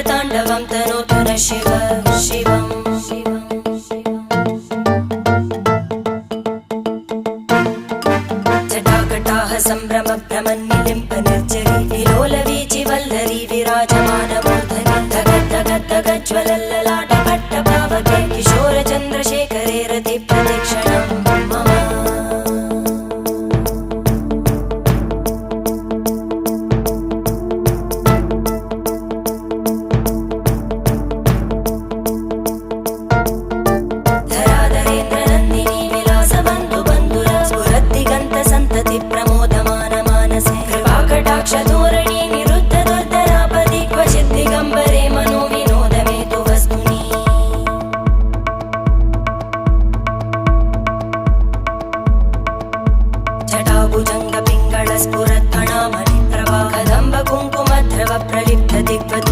ताण्डवं तनोतु न शिव शिवम् जटाकटाः सम्भ्रम भ्रमन्निलिम्प निर्जरी विलोलवीचि वल्लरी विराजमानमूर्धनि धगज्ज्वलल्ललाटपट्टपावके किशोरचन्द्रशेखरे रतिप्रतिक्षणं मम धोरणी निरुद्ध दुर्धरापदि क्वचित् दिगम्बरे मनो विनोदमेतु वस्तुनि जटाभुजङ्ग पिङ्गळ स्फुरत्फणामणि प्रभा कदम्ब कुङ्कुमद्रव प्रलिप्त दिग्वत्